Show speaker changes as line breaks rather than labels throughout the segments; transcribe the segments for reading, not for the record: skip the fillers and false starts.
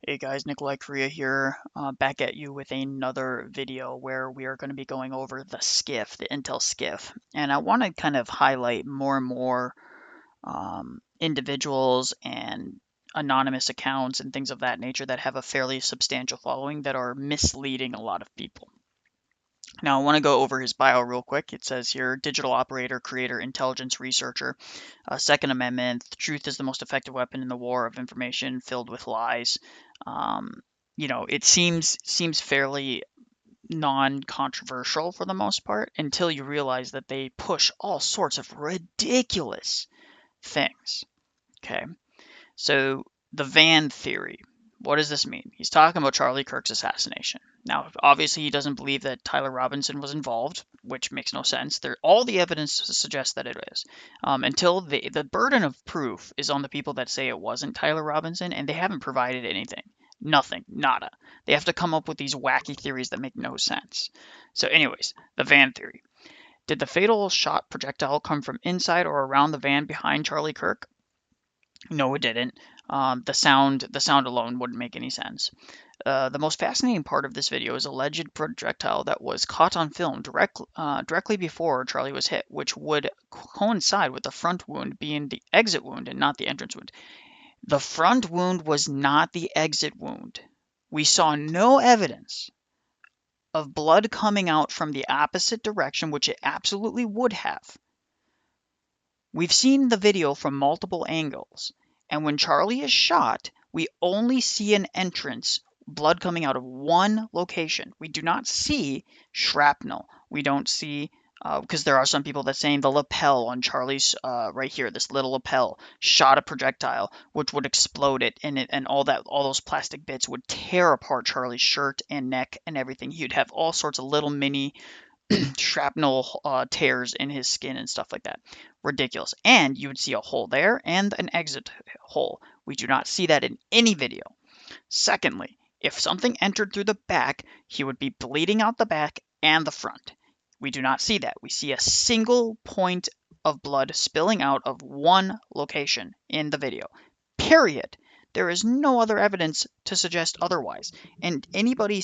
Hey guys, Nicholai here, back at you with another video where we are going to be going over the skiff, the Intel skiff. And I want to kind of highlight more and more individuals and anonymous accounts and things of that nature that have a fairly substantial following that are misleading a lot of people. Now, I want to go over his bio real quick. It says here, digital operator, creator, intelligence researcher, Second Amendment, truth is the most effective weapon in the war of information filled with lies. Um, it seems fairly non-controversial for the most part until you realize that they push all sorts of ridiculous things. Okay, so the van theory. What does this mean? He's talking about Charlie Kirk's assassination. Now, obviously, he doesn't believe that Tyler Robinson was involved, which makes no sense. All the evidence suggests that it is. Until the burden of proof is on the people that say it wasn't Tyler Robinson, and they haven't provided anything. Nothing. Nada. They have to come up with these wacky theories that make no sense. So, anyways, the van theory. Did the fatal shot projectile come from inside or around the van behind Charlie Kirk? No, it didn't. The sound alone wouldn't make any sense. The most fascinating part of this video is a alleged projectile that was caught on film directly before Charlie was hit, which would coincide with the front wound being the exit wound and not the entrance wound. The front wound was not the exit wound. We saw no evidence of blood coming out from the opposite direction, which it absolutely would have. We've seen the video from multiple angles, and when Charlie is shot, we only see an entrance, blood coming out of one location. We do not see shrapnel. We don't see, because there are some people that saying the lapel on Charlie's right here, this little lapel, shot a projectile, which would explode it, and all those plastic bits would tear apart Charlie's shirt and neck and everything. He'd have all sorts of little mini shrapnel tears in his skin and stuff like that. Ridiculous. And you would see a hole there and an exit hole. We do not see that in any video. Secondly, if something entered through the back, he would be bleeding out the back and the front. We do not see that. We see a single point of blood spilling out of one location in the video. Period. There is no other evidence to suggest otherwise. And anybody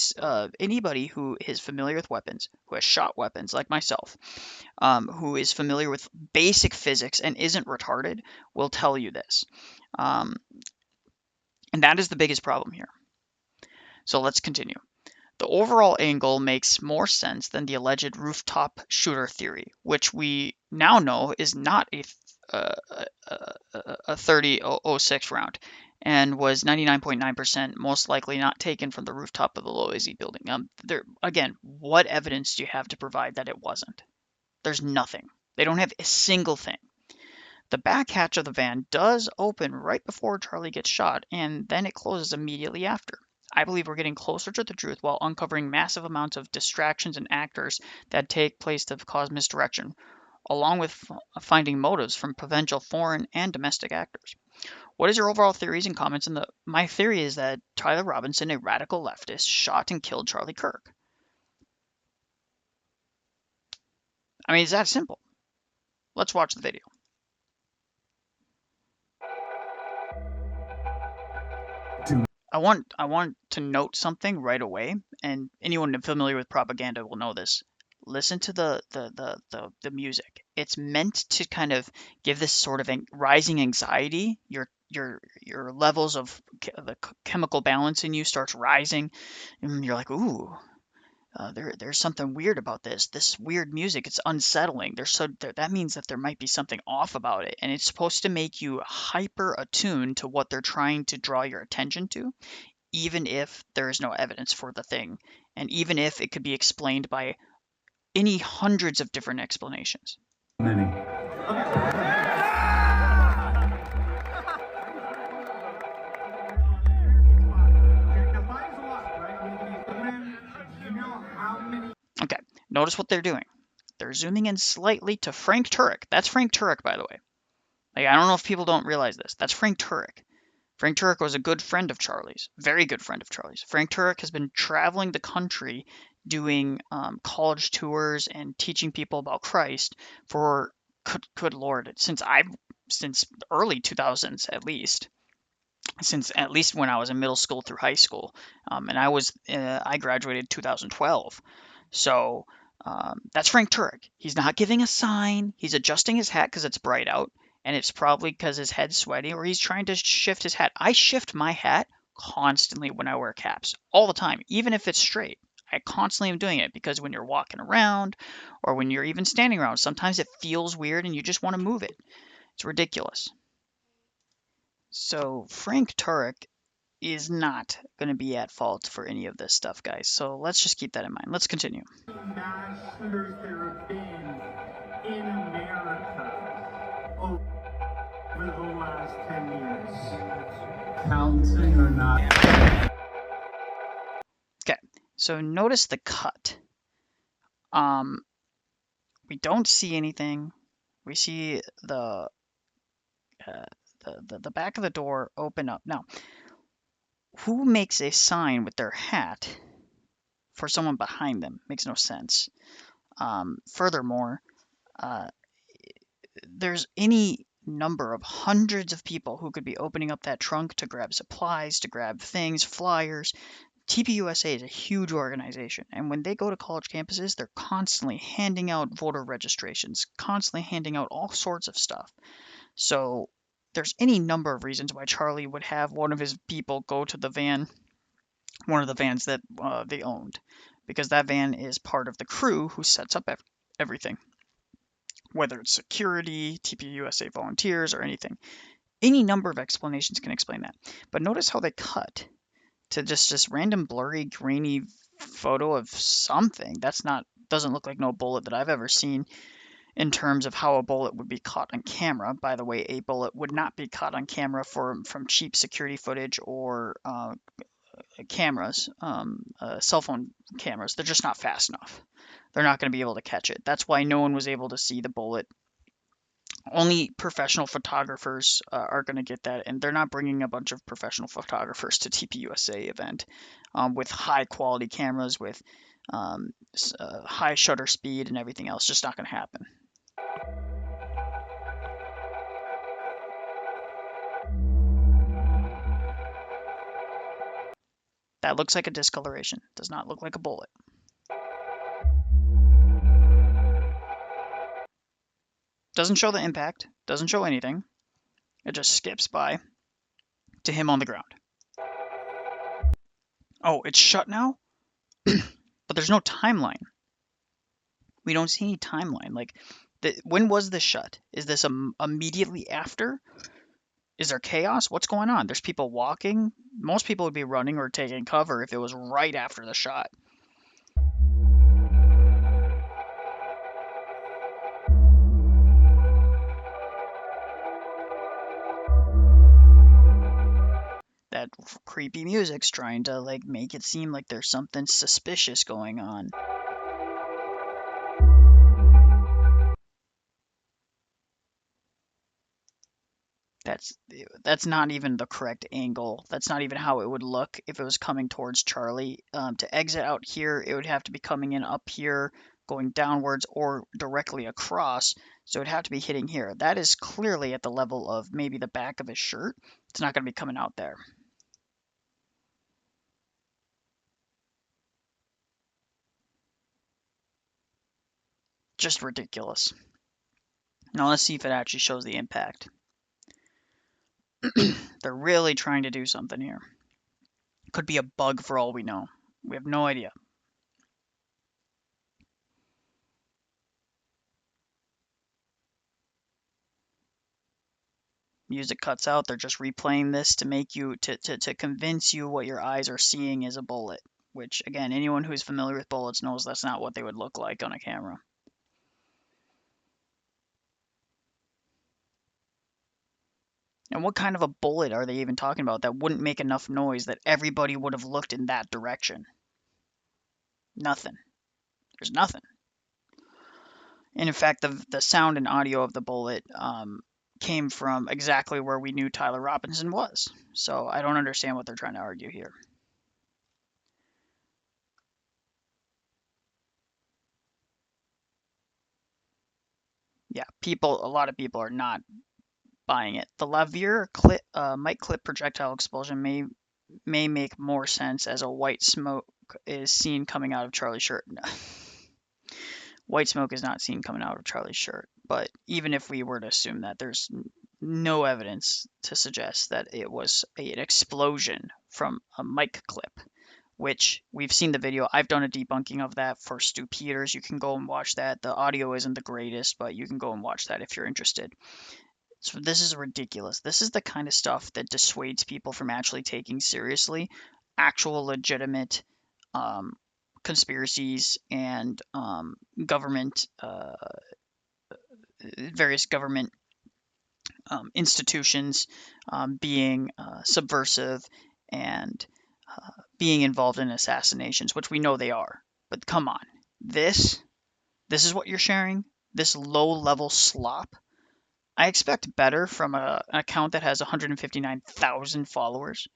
who is familiar with weapons, who has shot weapons like myself, who is familiar with basic physics and isn't retarded, will tell you this. And that is the biggest problem here. So let's continue. The overall angle makes more sense than the alleged rooftop shooter theory, which we now know is not a 30-06 round and was 99.9% most likely not taken from the rooftop of the Loisy building. Again, what evidence do you have to provide that it wasn't? There's nothing. They don't have a single thing. The back hatch of the van does open right before Charlie gets shot, and then it closes immediately after. I believe we're getting closer to the truth while uncovering massive amounts of distractions and actors that take place to cause misdirection, along with finding motives from potential foreign and domestic actors. What is your overall theories and comments? My theory is that Tyler Robinson, a radical leftist, shot and killed Charlie Kirk. I mean, it's that simple. Let's watch the video. I want to note something right away, and anyone familiar with propaganda will know this. Listen to the music. It's meant to kind of give this sort of rising anxiety. Your levels of the chemical balance in you starts rising, and you're like, ooh, there's something weird about this weird music. It's unsettling. That means that there might be something off about it, and it's supposed to make you hyper attuned to what they're trying to draw your attention to, even if there is no evidence for the thing, and even if it could be explained by any hundreds of different explanations.
Many.
Okay, notice what they're doing. They're zooming in slightly to Frank Turek. That's Frank Turek, by the way. Like, I don't know if people don't realize this. That's Frank Turek. Frank Turek was a good friend of Charlie's, very good friend of Charlie's. Frank Turek has been traveling the country doing college tours and teaching people about Christ for, good Lord, since early 2000s at least. since at least when I was in middle school through high school, and I graduated 2012. So that's Frank Turek. He's not giving a sign. He's adjusting his hat because it's bright out, and it's probably because his head's sweaty, or he's trying to shift his hat. I shift my hat constantly when I wear caps, all the time, even if it's straight. I constantly am doing it because when you're walking around, or when you're even standing around, sometimes it feels weird and you just want to move it. It's ridiculous. So Frank Turek is not going to be at fault for any of this stuff, guys. So let's just keep that in mind. Let's continue.
Mass shooters there have been in America over the last 10 years. Counting or not?
Okay, so notice the cut. We don't see anything. We see the back of the door open up. Now, who makes a sign with their hat for someone behind them? Makes no sense. Furthermore, there's any number of hundreds of people who could be opening up that trunk to grab supplies, to grab things, flyers. TPUSA is a huge organization, and when they go to college campuses, they're constantly handing out voter registrations, constantly handing out all sorts of stuff. So there's any number of reasons why Charlie would have one of his people go to the van, one of the vans that they owned, because that van is part of the crew who sets up everything, whether it's security, TPUSA volunteers, or anything. Any number of explanations can explain that. But notice how they cut to just this random blurry, grainy photo of something. Doesn't look like no bullet that I've ever seen in terms of how a bullet would be caught on camera. By the way, a bullet would not be caught on camera from cheap security footage or cameras, cell phone cameras. They're just not fast enough. They're not going to be able to catch it. That's why no one was able to see the bullet. Only professional photographers are going to get that, and they're not bringing a bunch of professional photographers to TPUSA event with high quality cameras, with high shutter speed and everything else. Just not going to happen. That looks like a discoloration. Does not look like a bullet. Doesn't show the impact. Doesn't show anything. It just skips by to him on the ground. Oh, it's shut now? But there's no timeline. We don't see any timeline. Like, when was this shut? Is this immediately after? Is there chaos? What's going on? There's people walking. Most people would be running or taking cover if it was right after the shot. That creepy music's trying to like make it seem like there's something suspicious going on. That's not even the correct angle. That's not even how it would look if it was coming towards Charlie. To exit out here, it would have to be coming in up here, going downwards, or directly across. So it'd have to be hitting here. That is clearly at the level of maybe the back of his shirt. It's not going to be coming out there. Just ridiculous. Now let's see if it actually shows the impact. They're really trying to do something here. Could be a bug for all we know. We have no idea. Music cuts out. They're just replaying this to make you to convince you what your eyes are seeing is a bullet. Which again, anyone who's familiar with bullets knows that's not what they would look like on a camera. And what kind of a bullet are they even talking about that wouldn't make enough noise that everybody would have looked in that direction? Nothing. There's nothing. And in fact, the sound and audio of the bullet came from exactly where we knew Tyler Robinson was. So I don't understand what they're trying to argue here. Yeah, a lot of people are not buying it. The Lavier clip, mic clip projectile expulsion may make more sense as a white smoke is seen coming out of Charlie's shirt. White smoke is not seen coming out of Charlie's shirt. But even if we were to assume that, there's no evidence to suggest that it was an explosion from a mic clip, which we've seen the video. I've done a debunking of that for Stu Peters. You can go and watch that. The audio isn't the greatest, but you can go and watch that if you're interested. So this is ridiculous. This is the kind of stuff that dissuades people from actually taking seriously actual legitimate conspiracies and government, various government institutions being subversive and being involved in assassinations, which we know they are. But come on, this is what you're sharing? This low-level slop? I expect better from an account that has 159,000 followers.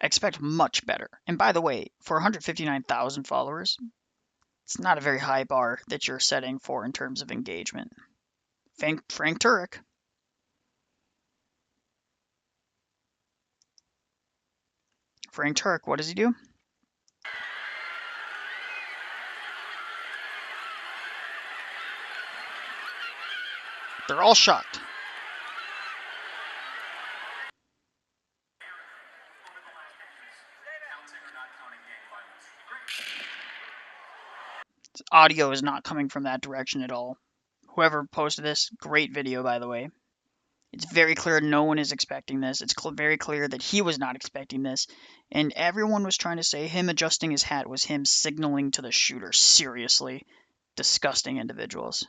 I expect much better. And by the way, for 159,000 followers, it's not a very high bar that you're setting for in terms of engagement. Frank Turek. Frank Turek, what does he do? They're all shocked. Audio is not coming from that direction at all. Whoever posted this, great video, by the way. It's very clear no one is expecting this. It's very clear that he was not expecting this. And everyone was trying to say him adjusting his hat was him signaling to the shooter. Seriously. Disgusting individuals.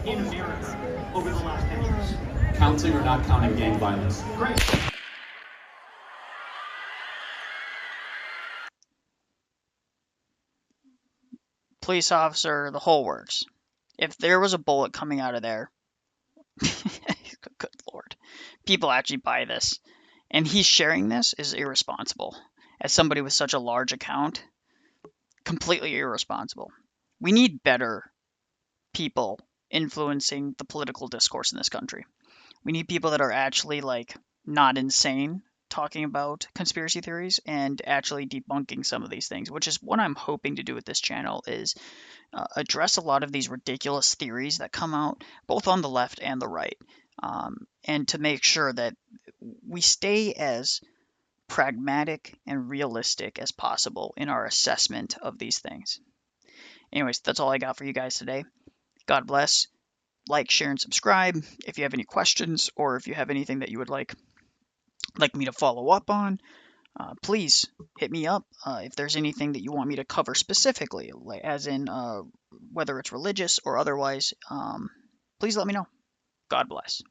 In America over the last 10 years. Counting or not counting gang violence? Great.
Police officer, the whole works. If there was a bullet coming out of there, good lord, people actually buy this. And he's sharing this is irresponsible. As somebody with such a large account, completely irresponsible. We need better people influencing the political discourse in this country. We need people that are actually like not insane talking about conspiracy theories and actually debunking some of these things, which is what I'm hoping to do with this channel, is address a lot of these ridiculous theories that come out both on the left and the right, and to make sure that we stay as pragmatic and realistic as possible in our assessment of these things. Anyways, that's all I got for you guys today. God bless. Like, share, and subscribe. If you have any questions or if you have anything that you would like me to follow up on, please hit me up. If there's anything that you want me to cover specifically, like as in whether it's religious or otherwise, please let me know. God bless.